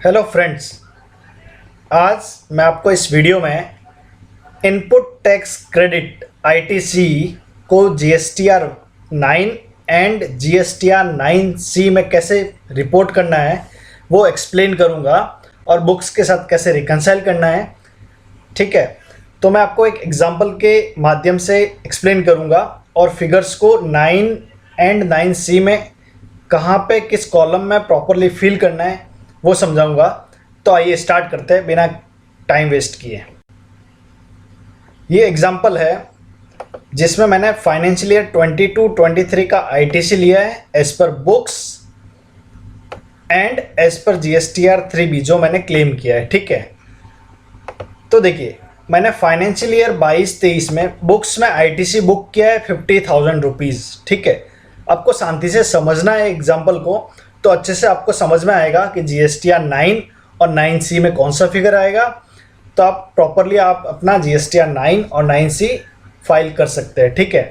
Hello friends, आज मैं आपको इस वीडियो में इनपुट टैक्स क्रेडिट आईटीसी को जीएसटीआर 9 एंड जीएसटीआर 9C में कैसे रिपोर्ट करना है वो एक्सप्लेन करूंगा और बुक्स के साथ कैसे रिकंसाइल करना है। ठीक है, तो मैं आपको एक एग्जांपल के माध्यम से एक्सप्लेन करूंगा और फिगर्स को 9 एंड 9C में कहाँ पे किस कॉलम में प्रॉपरली फिल करना है वो समझाऊंगा। तो आइए स्टार्ट करते हैं बिना टाइम वेस्ट किए। ये एग्जांपल है जिसमें मैंने फाइनेंशियल ईयर 22-23 का आईटीसी लिया है as per books and as per GSTR 3B जो मैंने क्लेम किया है। ठीक है, तो देखिए मैंने फाइनेंशियल ईयर 22-23 में बुक्स में आईटीसी बुक किया है 50,000 रुपीज़। ठीक है, आपको शांति से समझना है एग्जाम्पल को, तो अच्छे से आपको समझ में आएगा कि जीएसटीआर 9 और 9C में कौन सा फिगर आएगा। तो आप प्रॉपरली आप अपना जीएसटीआर 9 और 9C फाइल कर सकते हैं। ठीक है,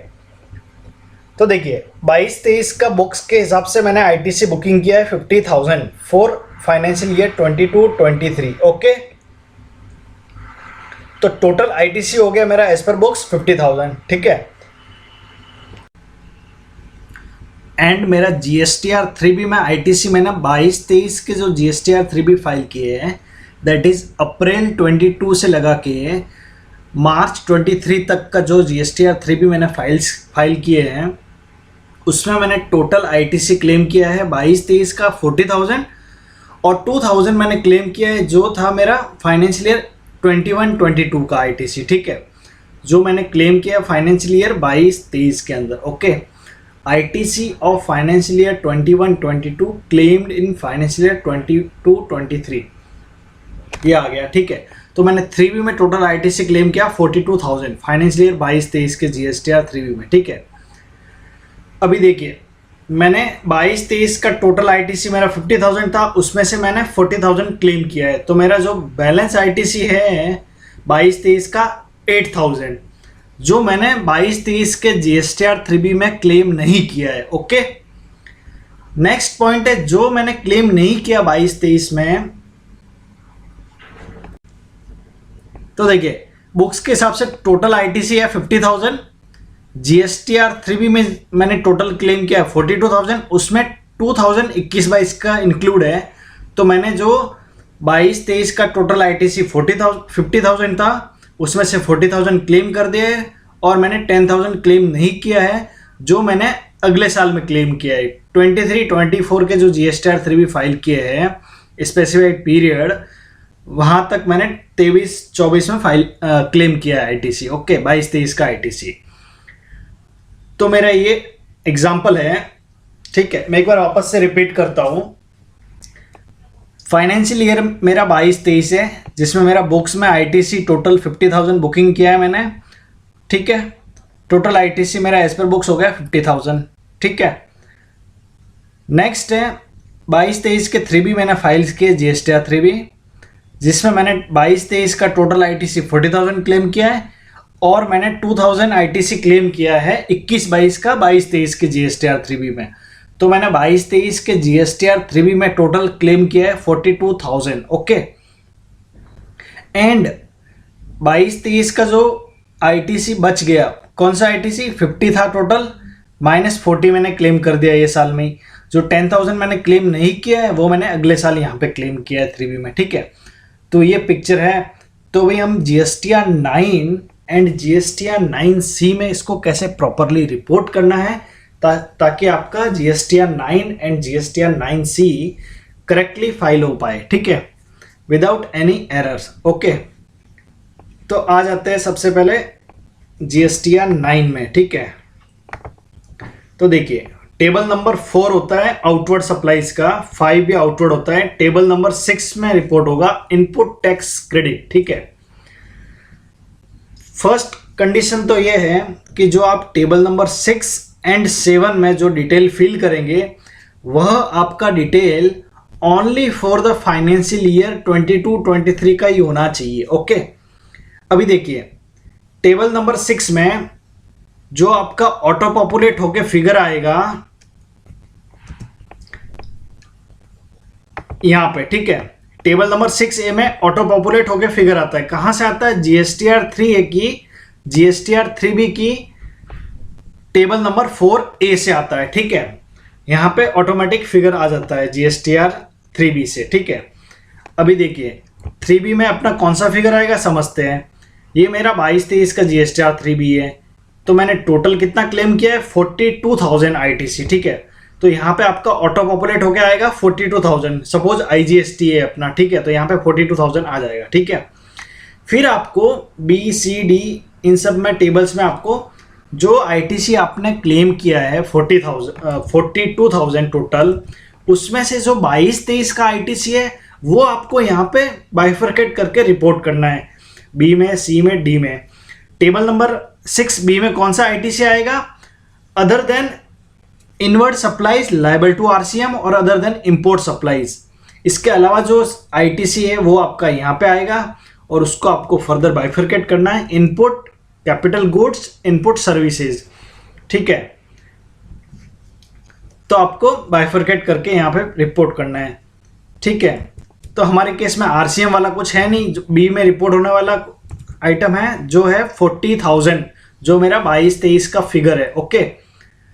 तो देखिए 22-23 का बुक्स के हिसाब से मैंने आईटीसी बुकिंग किया है 50,000 फॉर फाइनेंशियल ईयर 22-23। ओके, तो टोटल आईटीसी हो गया मेरा एज पर बुक्स 50,000। ठीक है, एंड मेरा जीएसटीआर 3B में आईटीसी मैंने 22-23 के जो जीएसटीआर 3B फाइल किए हैं दैट इज़ अप्रैल 22 से लगा के मार्च 23 तक का जो जीएसटीआर 3B मैंने फाइल किए हैं उसमें मैंने टोटल आईटीसी क्लेम किया है 22-23 का 40,000 और 2,000 मैंने क्लेम किया है जो था मेरा फाइनेंशियल ईयर 21-22 का आईटीसी। ठीक है, जो मैंने क्लेम किया फाइनेंशियल ईयर 22-23 के अंदर। Okay, ITC of financial year 21-22 claimed in financial year 22-23 ये आ गया। ठीक है, तो मैंने 3B में टोटल ITC क्लेम किया 42,000 फाइनेंशियल ईयर 22-23 के जीएसटीआर 3B में। ठीक है, अभी देखिए मैंने 22-23 का टोटल ITC मेरा 50,000 था, उसमें से मैंने 40,000 क्लेम किया है, तो मेरा जो बैलेंस ITC है 22-23 का 8,000 जो मैंने 22-23 के जीएसटीआर 3B में क्लेम नहीं किया है। ओके, नेक्स्ट पॉइंट है जो मैंने क्लेम नहीं किया 22-23 में, तो देखिए बुक्स के हिसाब से टोटल आईटीसी है 50,000, जीएसटीआर 3B में मैंने टोटल क्लेम किया 42,000, उसमें 2,000 21-22 का इंक्लूड है, तो मैंने जो 22-23 का टोटल आईटीसी 50,000 था उसमें से 40,000 क्लेम कर दिए और मैंने 10,000 क्लेम नहीं किया है जो मैंने अगले साल में क्लेम किया है। 23-24 के जो जीएसटीआर 3B फाइल किए हैं स्पेसिफाइड पीरियड वहाँ तक मैंने 23-24 में फाइल क्लेम किया है आईटीसी। ओके, 22-23 का आईटीसी। तो मेरा ये एग्जाम्पल है। ठीक है, मैं एक बार वापस से रिपीट करता हूँ। फाइनेंशियल ईयर मेरा 22-23 है जिसमें मेरा बुक्स में आईटीसी टोटल 50,000 बुकिंग किया है मैंने। ठीक है, टोटल आईटीसी मेरा एज पर बुक्स हो गया 50,000। ठीक है, नेक्स्ट है 22-23 के 3B मैंने फाइल्स किए जीएसटीआर 3B जिसमें मैंने 22-23 का टोटल आईटीसी 40,000 क्लेम किया है और मैंने 2,000 आईटीसी क्लेम किया है 21-22 का 22-23 के जीएसटीआर 3B में। तो मैंने 22-23 के जीएसटीआर 3B में टोटल क्लेम किया है 42,000। ओके, एंड 22-23 का जो आईटीसी बच गया, कौन सा आईटीसी 50 था टोटल, -40 मैंने क्लेम कर दिया ये साल में ही। जो 10,000 मैंने क्लेम नहीं किया है वो मैंने अगले साल यहाँ पे क्लेम किया है 3B में। ठीक है, तो ये पिक्चर है। तो भाई हम जीएसटीआर 9 एंड जीएसटीआर 9C में इसको कैसे प्रॉपरली रिपोर्ट करना है ताकि आपका GSTR 9 and GSTR 9C correctly file हो पाए। ठीक है, विदाउट एनी एरर्स। ओके, तो आ जाते हैं सबसे पहले जीएसटीआर 9 में। ठीक है, तो देखिए टेबल नंबर 4 होता है आउटवर्ड सप्लाईज का, 5 भी आउटवर्ड होता है। टेबल नंबर 6 में रिपोर्ट होगा इनपुट टैक्स क्रेडिट। ठीक है, फर्स्ट कंडीशन तो ये है कि जो आप टेबल नंबर 6 एंड 7 में जो डिटेल फिल करेंगे वह आपका detail only for the financial year 22-23 का ही होना चाहिए। ओके, अभी देखिए टेबल नंबर 6 में जो आपका ऑटो पॉपुलेट होके फिगर आएगा यहाँ पे। ठीक है, टेबल नंबर 6A में ऑटो पॉपुलेट होकर फिगर आता है। कहाँ से आता है? GSTR 3A की, GSTR 3B की टेबल नंबर 4A से आता है। ठीक है, यहाँ पे ऑटोमेटिक फिगर आ जाता है GSTR 3B से। ठीक है, अभी देखिए 3B में अपना कौन सा फिगर आएगा समझते हैं। ये मेरा 22-23 का GSTR 3B है, तो मैंने टोटल कितना क्लेम किया है? 42,000 ITC। ठीक है, तो यहाँ पे आपका ऑटो पॉपुलेट होके आएगा 42,000। सपोज IGST है अपना, ठीक है, तो यहाँ पे 42,000 आ जाएगा। ठीक है, फिर आपको BCD इन सब में टेबल्स में आपको जो ITC आपने क्लेम किया है 42,000 टोटल, उसमें से जो 22-23 का ITC है वो आपको यहाँ पे बाइफरकेट करके रिपोर्ट करना है, B में, C में, D में। टेबल नंबर 6B में कौन सा ITC आएगा? Other than inward supplies liable to RCM और अदर देन इंपोर्ट सप्लाईज। इसके अलावा जो ITC है वो आपका यहाँ पे आएगा और उसको आपको फर्दर बाइफरकेट करना है। Input capital goods, input services. ठीक है, तो आपको बाइफरकेट करके यहाँ पे रिपोर्ट करना है। ठीक है, तो हमारे केस में RCM वाला कुछ है नहीं, B में रिपोर्ट होने वाला आइटम है जो है 40,000, जो मेरा 22-23 का फिगर है। ओके,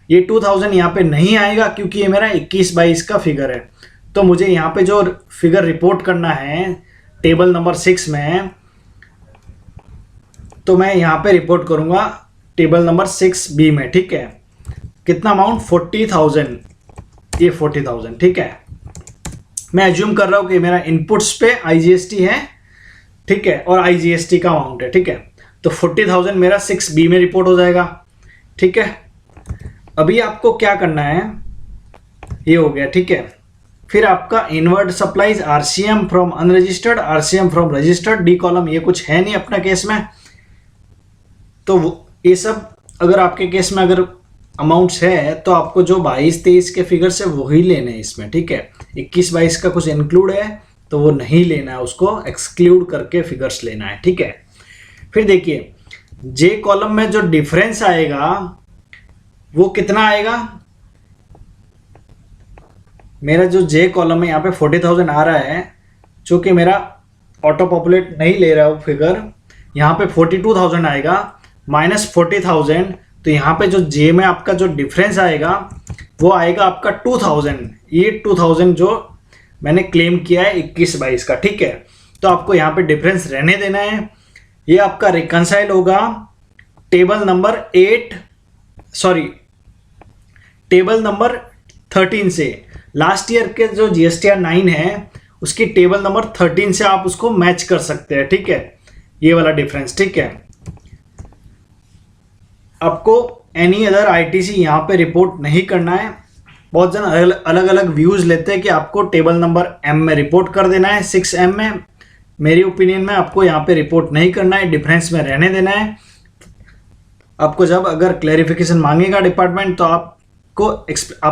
ये 2000 यहाँ पे नहीं आएगा क्योंकि ये मेरा 21-22 का फिगर है। तो मुझे यहाँ पे जो फिगर रिपोर्ट करना है टेबल नंबर 6 में, तो मैं यहाँ पे रिपोर्ट करूँगा टेबल नंबर 6B में। ठीक है, कितना अमाउंट? 40,000, ये 40,000। ठीक है, मैं एज्यूम कर रहा हूँ कि मेरा इनपुट्स पे IGST है, ठीक है, और IGST का अमाउंट है। ठीक है, तो 40,000 मेरा 6B में रिपोर्ट हो जाएगा। ठीक है, अभी आपको क्या करना है, ये हो गया। ठीक है, फिर आपका inward supplies RCM from unregistered, RCM from registered, D column, ये कुछ है नहीं अपना केस में। तो ये सब अगर आपके केस में अगर अमाउंट्स है तो आपको जो 22-23 के फिगर्स है वही लेने हैं इसमें। ठीक है, 21-22 का कुछ इंक्लूड है तो वो नहीं लेना है, उसको एक्सक्लूड करके फिगर्स लेना है। ठीक है, फिर देखिए J कॉलम में जो डिफरेंस आएगा वो कितना आएगा? मेरा जो J कॉलम है यहाँ पे 40,000 आ रहा है, चूंकि मेरा ऑटो पॉपुलेट नहीं ले रहा है वो फिगर, यहाँ पे 42,000 आएगा माइनस 40,000, तो यहाँ पे जो J में आपका जो डिफरेंस आएगा वो आएगा आपका 2,000। ये 2,000 जो मैंने क्लेम किया है 21-22 का। ठीक है, तो आपको यहाँ पे डिफरेंस रहने देना है। ये आपका रिकंसाइल होगा टेबल नंबर 13 से। लास्ट ईयर के जो GSTR 9 है उसकी टेबल नंबर 13 से आप उसको मैच कर सकते हैं। ठीक है, ये वाला डिफरेंस। ठीक है, आपको एनी अदर ITC यहाँ पे रिपोर्ट नहीं करना है। बहुत जन अलग अलग व्यूज लेते हैं कि आपको टेबल नंबर M में रिपोर्ट कर देना है, 6M में। मेरी ओपिनियन में आपको यहाँ पे रिपोर्ट नहीं करना है, डिफरेंस में रहने देना है। आपको जब अगर क्लैरिफिकेशन मांगेगा डिपार्टमेंट तो आप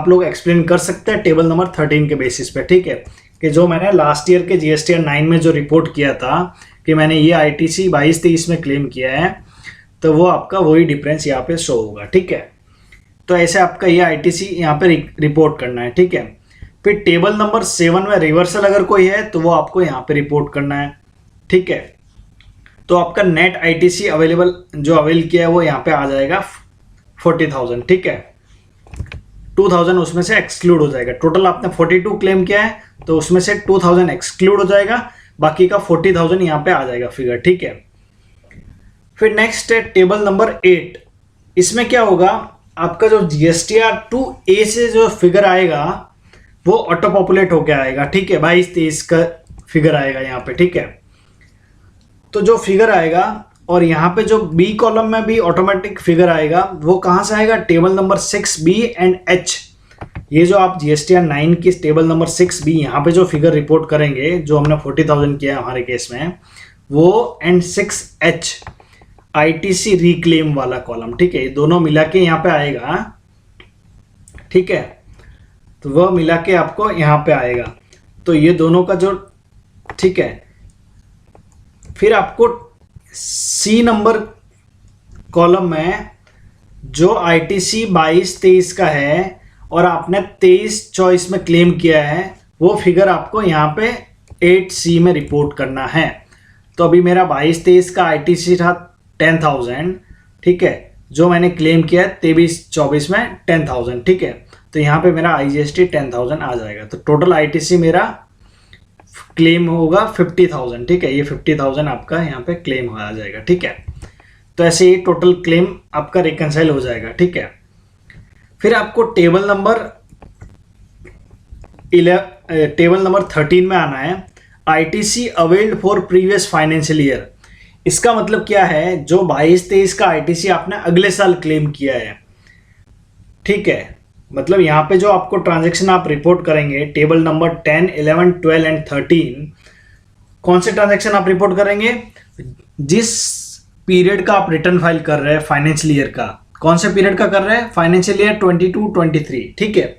लोग एक्सप्लेन कर सकते हैं टेबल नंबर 13 के बेसिस पे। ठीक है, कि जो मैंने लास्ट ईयर के GSTR 9 में जो रिपोर्ट किया था कि मैंने ये ITC 22-23 में क्लेम किया है, तो वो आपका वही डिफरेंस यहाँ पे शो होगा। ठीक है, तो ऐसे आपका ये ITC यहाँ पे रिपोर्ट करना है। ठीक है, फिर टेबल नंबर 7 में रिवर्सल अगर कोई है तो वो आपको यहाँ पे रिपोर्ट करना है। ठीक है, तो आपका नेट ITC अवेलेबल जो अवेल किया है वो यहाँ पे आ जाएगा 40,000। ठीक है, 2,000 उसमें से एक्सक्लूड हो जाएगा। टोटल आपने 42 क्लेम किया है तो उसमें से 2,000 एक्सक्लूड हो जाएगा, बाकी का 40,000 यहाँ पे आ जाएगा फिगर। ठीक है, फिर नेक्स्ट है टेबल नंबर 8। इसमें क्या होगा, आपका जो GSTR 2A से जो फिगर आएगा वो ऑटो पॉपुलेट होके आएगा। ठीक है, 22-23 का फिगर आएगा यहाँ पे। ठीक है, तो जो फिगर आएगा और यहाँ पे जो B कॉलम में भी ऑटोमेटिक फिगर आएगा वो कहाँ से आएगा? Table number 6B and H। ये जो आप GSTR 9 की टेबल नंबर 6B यहाँ पे जो फिगर रिपोर्ट करेंगे, जो हमने 40,000 किया है हमारे केस में, वो एंड 6H ITC रिक्लेम वाला कॉलम। ठीक है, ये दोनों मिला के यहाँ पे आएगा। ठीक है, तो वह मिला के आपको यहाँ पे आएगा, तो ये दोनों का जो, ठीक है, फिर आपको C नंबर कॉलम में जो ITC 22-23 का है और आपने 23-24 में क्लेम किया है वो फिगर आपको यहाँ पे 8C में रिपोर्ट करना है। तो अभी मेरा 22-23 का ITC था 10,000, ठीक है, जो मैंने क्लेम किया है 23-24 में 10,000, ठीक है। तो यहाँ पे मेरा IGST 10,000 आ जाएगा। तो टोटल ITC मेरा क्लेम होगा 50,000, ठीक है। ये 50,000 आपका यहाँ पे क्लेम आ जाएगा, ठीक है। तो ऐसे ही टोटल क्लेम आपका रिकंसाइल हो जाएगा, ठीक है। फिर आपको टेबल नंबर 13 में आना है, ITC availed for previous financial year. इसका मतलब क्या है, जो 22-23 का ITC आपने अगले साल क्लेम किया है, ठीक है। मतलब यहाँ पे जो आपको ट्रांजैक्शन आप रिपोर्ट करेंगे, टेबल नंबर 10, 11, 12 एंड 13, कौन से ट्रांजैक्शन आप रिपोर्ट करेंगे? जिस पीरियड का आप रिटर्न फाइल कर रहे हैं फाइनेंशियल ईयर का, कौन से पीरियड का कर रहे हैं? फाइनेंशियल ईयर 22-23, ठीक है।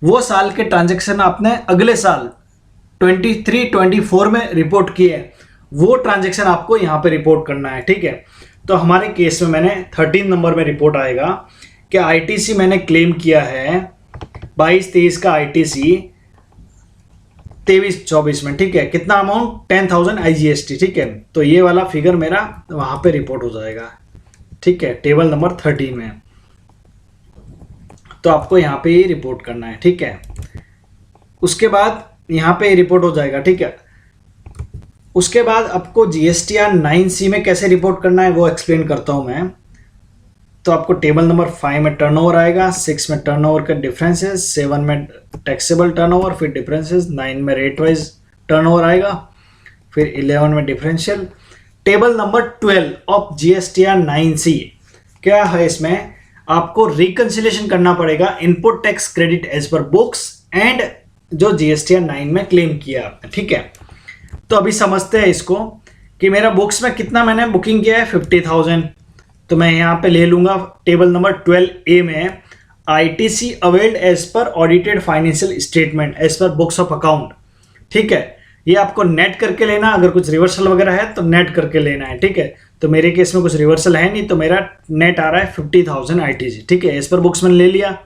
वो साल के ट्रांजैक्शन आपने अगले साल 23-24 में रिपोर्ट किए, वो ट्रांजैक्शन आपको यहाँ पे रिपोर्ट करना है, ठीक है। तो हमारे केस में मैंने 13 नंबर में रिपोर्ट आएगा कि ITC मैंने क्लेम किया है 22-23 का ITC 23-24 में, ठीक है। कितना अमाउंट? 10,000 IGST, ठीक है। तो ये वाला फिगर मेरा वहां पे रिपोर्ट हो जाएगा, ठीक है, टेबल नंबर 13 में। तो आपको यहाँ पे ही रिपोर्ट करना है, ठीक है। उसके बाद यहाँ पे रिपोर्ट हो जाएगा, ठीक है। उसके बाद आपको GSTR 9C में कैसे रिपोर्ट करना है वो एक्सप्लेन करता हूँ मैं। तो आपको टेबल नंबर 5 में टर्नओवर आएगा, 6 में टर्नओवर का डिफरेंसेस, 7 में टैक्सेबल टर्नओवर, फिर डिफरेंसेस, 9 में रेट वाइज टर्नओवर आएगा, फिर 11 में differential. Table number 12 of GSTR 9C क्या है? इसमें आपको रिकंसिलेशन करना पड़ेगा input tax credit as per books and जो GSTR 9 में क्लेम किया आपने, ठीक है। तो अभी समझते हैं इसको कि मेरा बुक्स में कितना मैंने बुकिंग किया है, 50,000। तो मैं यहाँ पे ले लूंगा टेबल नंबर 12A में ITC availed as per audited financial statement as per books of account, ठीक है। ये आपको नेट करके लेना, अगर कुछ रिवर्सल वगैरह है तो नेट करके लेना है, ठीक है। तो मेरे केस में कुछ रिवर्सल है नहीं, तो मेरा नेट आ रहा है 50,000 ITC, ठीक है। एज पर बुक्स मैंने ले लिया।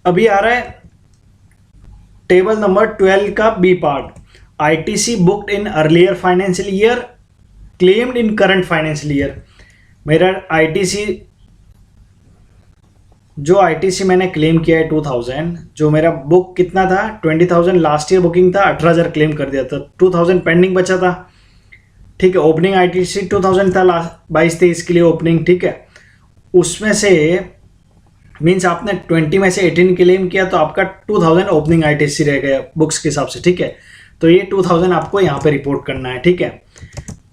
अभी आ रहा है टेबल नंबर 12 का B part, ITC booked in earlier financial year claimed in current financial year. मेरा ITC मैंने क्लेम किया है 2,000, जो मेरा बुक कितना था 20,000, लास्ट ईयर बुकिंग था 18,000 क्लेम कर दिया था, 2,000 पेंडिंग बचा था, ठीक है। ओपनिंग ITC 2,000 था 22-23 के लिए ओपनिंग, ठीक है। उसमें से मीन्स आपने 20 में से 18 क्लेम किया तो आपका 2,000 ओपनिंग ITC रह गया बुक्स के हिसाब से, ठीक है। तो ये 2,000 आपको यहाँ पे रिपोर्ट करना है, ठीक है।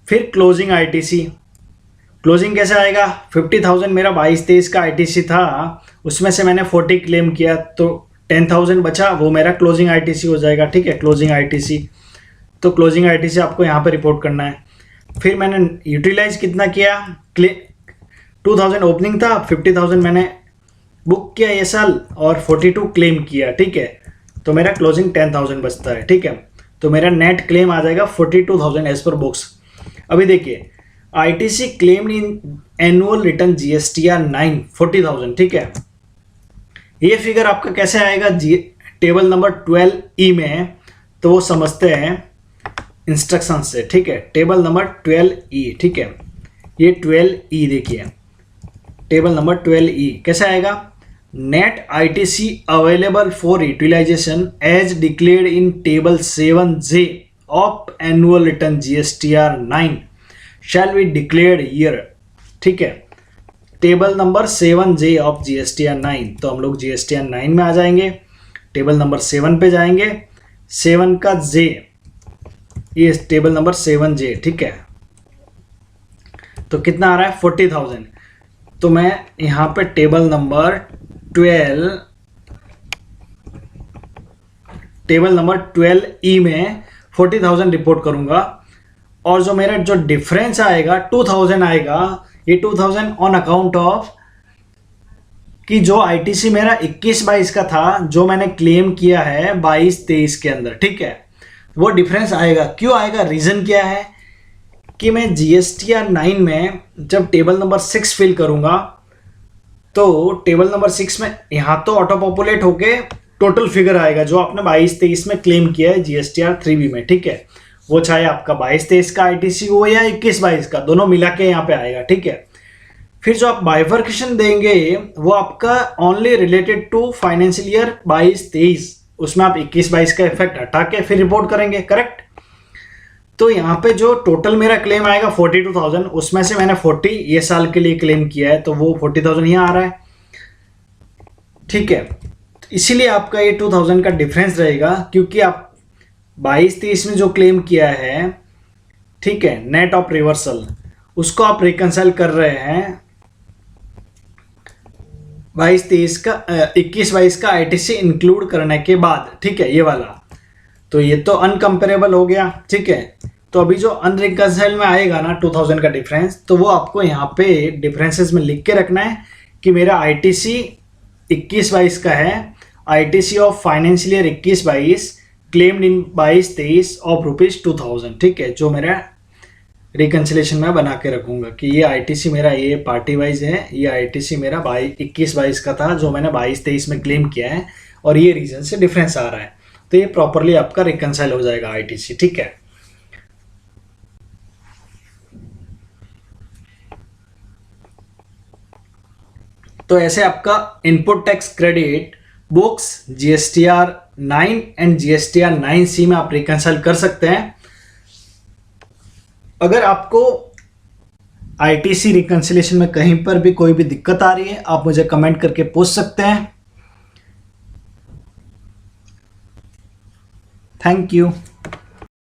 फिर क्लोजिंग ITC, क्लोजिंग कैसे आएगा? 50,000 मेरा 22-23 का ITC था, उसमें से मैंने 40 क्लेम किया तो 10,000 बचा, वो मेरा क्लोजिंग ITC हो जाएगा, ठीक है, क्लोजिंग ITC। तो क्लोजिंग ITC आपको यहाँ पे रिपोर्ट करना है। फिर मैंने यूटिलाइज कितना किया, 2,000 ओपनिंग था, 50,000 मैंने बुक किया ये साल और 42 क्लेम किया, ठीक है। तो मेरा क्लोजिंग 10,000 बचता है, ठीक है। तो मेरा नेट क्लेम आ जाएगा 42,000 एज पर बुक्स। अभी देखिए ITC claimed in annual return GSTR 9 40,000, ठीक है। ये फिगर आपका कैसे आएगा टेबल नंबर 12E में, तो वो समझते हैं इंस्ट्रक्शन से, ठीक है। टेबल नंबर 12E, ठीक है, ये 12E देखिए, टेबल नंबर 12E कैसे आएगा? Net ITC available for utilization as declared in table 7J of annual return GSTR 9 shall be declared year, ठीक है। Table number 7J of GSTR 9, तो हम लोग GSTR 9 में आ जाएंगे, टेबल नंबर 7 पे जाएंगे, 7 का J, ये टेबल नंबर 7J, ठीक है। तो कितना आ रहा है 40,000। तो मैं यहाँ पे टेबल नंबर 12E में 40,000 रिपोर्ट करूंगा, और जो मेरा जो डिफरेंस आएगा 2,000 आएगा, ये 2,000 ऑन अकाउंट ऑफ कि जो ITC मेरा 21-22 का था, जो मैंने क्लेम किया है 22-23 के अंदर, ठीक है, वो डिफरेंस आएगा। क्यों आएगा? रीजन क्या है कि मैं GSTR 9 में जब टेबल नंबर 6 फिल करूंगा, तो टेबल नंबर 6 में यहाँ तो ऑटो पॉपुलेट होके टोटल फिगर आएगा जो आपने 22-23 में क्लेम किया है GSTR 3B में, ठीक है। वो चाहे आपका 22-23 का ITC हो या 21-22 का, दोनों मिला के यहाँ पे आएगा, ठीक है। फिर जो आप बाइफर्केशन देंगे वो आपका only related to financial year 22-23, उसमें आप 21-22 का इफेक्ट हटा के फिर रिपोर्ट करेंगे, करेक्ट। तो यहाँ पे जो टोटल मेरा क्लेम आएगा 42,000, उसमें से मैंने 40 ये साल के लिए क्लेम किया है, तो वो 40,000 यहाँ आ रहा है, ठीक है। इसीलिए आपका ये 2,000 का डिफरेंस रहेगा, क्योंकि आप 22-23 में जो क्लेम किया है, ठीक है, नेट ऑफ रिवर्सल, उसको आप रिकंसाइल कर रहे हैं 22-23 का 21-22 का ITC इंक्लूड करने के बाद, ठीक है, ये वाला। तो ये तो अनकंपेरेबल हो गया, ठीक है। तो अभी जो अनरिकंसाइल में आएगा ना 2000 का डिफरेंस, तो वो आपको यहाँ पे डिफरेंसेस में लिख के रखना है कि मेरा ITC 21-22 का है, ITC of financial year 21-22 claimed in 22-23 of ₹2000, ठीक है। जो मेरा रिकंसिलेशन में बना के रखूंगा कि ये ITC मेरा ये पार्टी वाइज है, ये ITC मेरा 21-22 का था जो मैंने 22-23 में क्लेम किया है, और ये रीजन से डिफरेंस आ रहा है। तो ये प्रॉपरली आपका रिकंसाइल हो जाएगा ITC, ठीक है। तो ऐसे आपका input tax credit books GSTR 9 and GSTR 9C में आप रिकंसाइल कर सकते हैं। अगर आपको ITC रिकंसिलेशन में कहीं पर भी कोई भी दिक्कत आ रही है, आप मुझे कमेंट करके पूछ सकते हैं। Thank you.